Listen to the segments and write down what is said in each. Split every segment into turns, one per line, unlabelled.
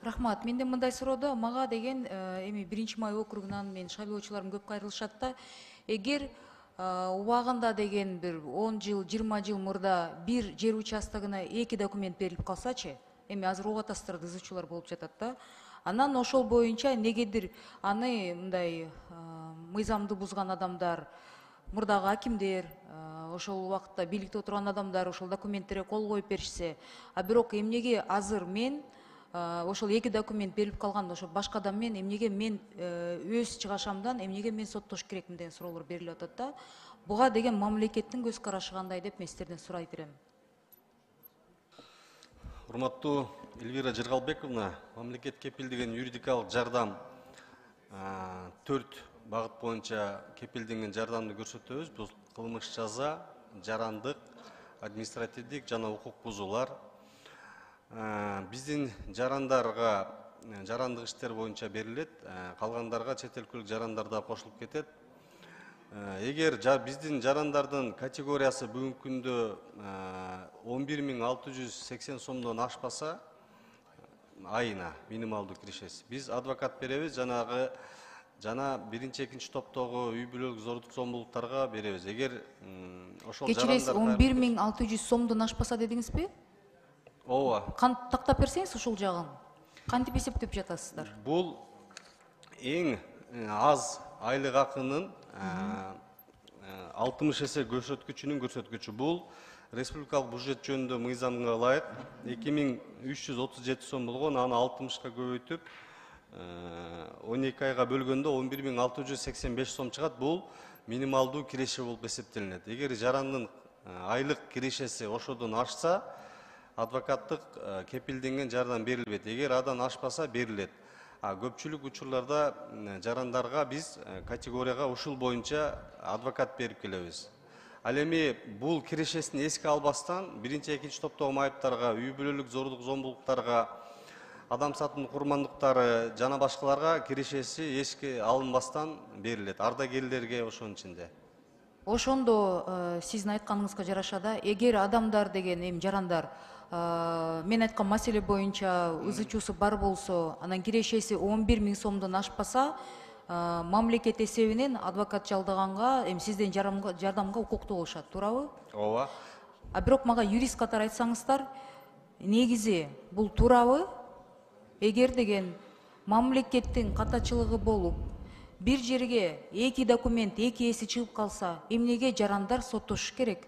Рахмат. Менде мындай суроодо мага деген эми 1-май округунан мен шайлоочуларым көп кайрылышат да. Эгер убагында деген бир 10 жыл, 20 жыл мурда бир жер участогуна 2 документ берилип калсачы, эми азыр угуп атасыздар, ызычуулар болуп жатат да. Анан ошол боюнча негедир аны мындай мыйзамды бузган адамдар, мурдагы акимдер, ошол убакытта бийликте отурган адамдар ошол документтерге кол коюп беришсе, а бирок эмнеге азыр мен ошол 2 документ берилип калган ошо башка адам мен эмнеге мен өз чыгашамдан эмнеге мен соттош керекмин деген суроолор берилип атат да. Буга деген мамлекеттин көз карашы кандай деп мен сиздерден сурай берем.
Урматтуу Эльвира Жыргалбековна, мамлекет кепилдеген юридикалык жардам 4 багыт боюнча кепилденген жардамды көрсөтөбүз. Бул кылмыш жаза, жарандык, административдик жана укук бузуулар. Биздин жарандарга жарандык иштер боюнча берилет, калгандарга чет өлкөлүк жарандар да кошулуп кетет. Эгер биздин жарандардын категориясы бүгүнкү күндө 11.680 сомдон ашпаса, айына минималдуу кирешеси, биз адвокат беребиз, жана 1-2 топтогу үй бүлөлүк зордук зомбулуктарга беребиз. Эгер ошол
кечиресиз 11.600 сомдон ашпаса дедиңизби?
Ооба.
Тактап берсеңиз ушул жагын. Кантип эсептеп жатасыздар?
Бул эң аз айлык акынын 60 эсе көрсөткүчүнүн көрсөткүчү. Бул республикалык бюджет жөнүндө мыйзамга ылайык 2337 сом болгон, аны 60ка көбөйтүп 12 айга бөлгөндө 11.685 сом чыгат. Бул минималдуу киреше болуп эсептелинет. Эгер жарандын айлык кирешеси ошодон ашса, адвокаттык кепилденген жардам берилбейт. Эгер адан ашпаса берилет. Көпчүлүк учурларда жарандарга биз категорияга ушул боюнча адвокат берип келебиз. Ал эми бул кирешесин эске албастан 1-2 топтогу майыптарга, үй бүлөлүк зордук зомбулуктарга, адам сатымы курмандыктары жана башкаларга кирешеси эске алынбастан берилет. Ардагерлерге ошонун ичинде.
Ошондо сиздин айтканыңызга жараша да, эгер адамдар деген эми жарандар мен айткан маселе боюнча ызычуусу бар болсо, анан кирешеси 11.000 сомдон ашпаса, мамлекет эсебинен адвокат жалдаганга эми сизден жардамга укуктуу болушат, туурабы?
Ооба.
А бирок мага юрист катары айтсаңыздар, негизи бул туурабы? Эгер деген мамлекеттин катачылыгы болуп, бир жерге 2 документ 2 эси чыгып калса, эмнеге жарандар соттошу керек?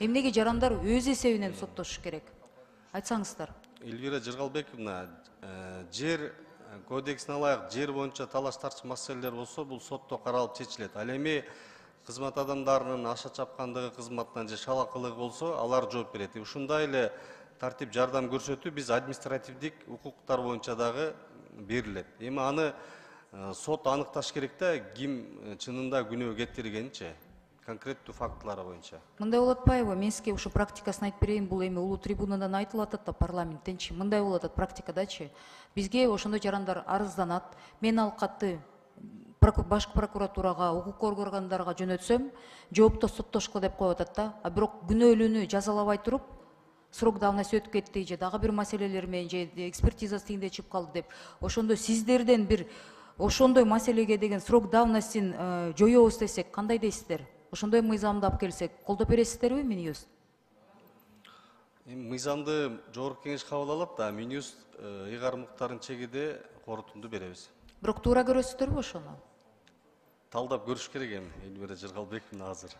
Эмнеге жарандар өз эсебинен соттошу керек? Айтсаңыздар.
Эльвира Жыргалбековна, жер кодексине ылайык жер боюнча талаш тартыш маселелер болсо, бул сотто каралып чечилет. Ал эми кызмат адамдарынын аша чапкандыгы кызматынан же шалакылыгы болсо, алар жооп берет. Ушундай эле тартип жардам көрсөтүү биз административдик укуктар боюнча дагы берилет. Эми аны сот аныкташ керек да, ким чынында күнөө кетиргенчи, конкреттүү фактылары боюнча.
Мындай болуп атпайбы? Мен сизге ушу практикасын айтып берейин. Бул эми улуу трибунадан айтылып атат да парламенттенчи. Мындай болуп атат практикадачы. Бизге ошондой жарандар арызданат. Мен ал катты башкы прокуратурага, укук органдарга жөнөтсөм, жоопто соттошко деп коюп атат да. А бирок күнөөлүүнү жазалабай туруп, срок давности өтүп кетти же дагы бир маселелер менен же экспертизасы тигинде чыгып калды деп. Ошондо сиздерден бир ошондой маселеге деген срок давностин жоёбуз десек, кандай дейсиздер? Ошондой мыйзамды алып келсек, колдоп бересиздерби Минюст?
Мыйзамды жогорку кеңеш кабыл алат да, Минюст ыйгарымдыктарын чегиде корутунду беребиз.
Бирок туура көрөсүздөрбү ошону?
Талдап көрүш керек эми, Эльвира Жыргалбековна азыр.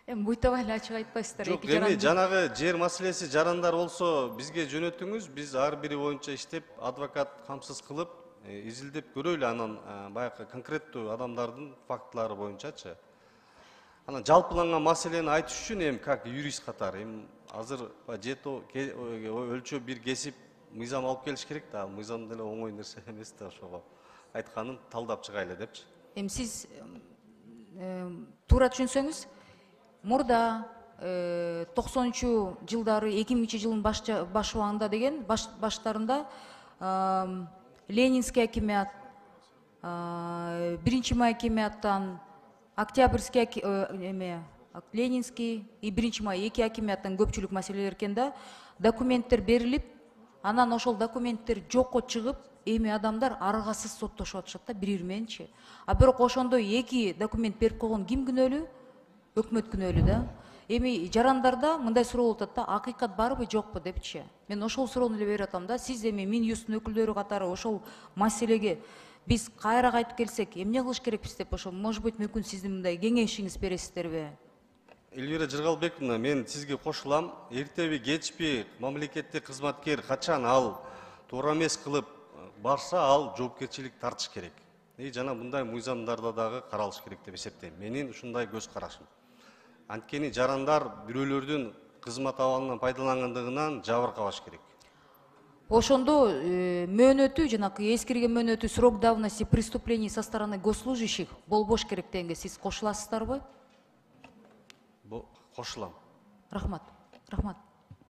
Эми буйтабай эле ачык айтпайсыздар.
Жок, эми жанагы жер маселеси жарандар болсо, бизге жөнөтүңүз, биз ар бири боюнча иштеп, адвокат камсыз кылып, изилдеп көрөлү, анан баягы конкреттүү адамдардын фактылары боюнчачы. Анан жалпыланган маселени айтыш үчүн эми как юрист катары эми азыр жето өлчөп бир кесип мыйзам алып келиш керек да, мыйзам деле оңой нерсе эмес да, ошого айтканын талдап чыгайлы депчи.
Эми сиз туура түшүнсөңүз, мурда 90-жылдары 2000 жылдын баш убагында деген баштарында Ленинский акимат, 1-май акиматтан, Октябрьский Ленинский и 1-май 2 акиматтан көпчүлүк маселелер экен да, документтер берилип, анан ошол документтер жокко чыгып, эми адамдар аргасыз соттошуп атышат да бири-бири мененчи. А бирок ошондой эки документ берип койгон ким күнөөлүү? Өкмөт күнөөлүү да. Эми жарандарда мындай суроо болуп атат да, акыйкат барбы жокпу депчи. Мен ошол суроону эле берип атам да. Сиз эми Минюсттун өкүлдөрү катары ошол маселеге биз кайра кайтып келсек, эмне кылыш керекпиз деп ошол, может быть, мүмкүн сиздин мындай кеңешиңиз бересиздерби?
Элвира Жыргалбековна, мен сизге кошулам. Эртеби кечпи мамлекеттик кызматкер качан ал туура эмес кылып барса, ал жоопкерчилик тартыш керек. Жана мындай мыйзамдарда дагы каралыш керек деп эсептейм. Менин ушундай көз карашым. Анткени жарандар бирөөлөрдүн кызмат абалынан пайдалангандыгынан жабыркабаш керек.
Ошондо мөөнөтү, жанакы эскирген мөөнөтү срок давности преступлений со стороны госслужащих болбош керек дегенге сиз кошуласыздарбы?
Кошулам.
Рахмат. Рахмат.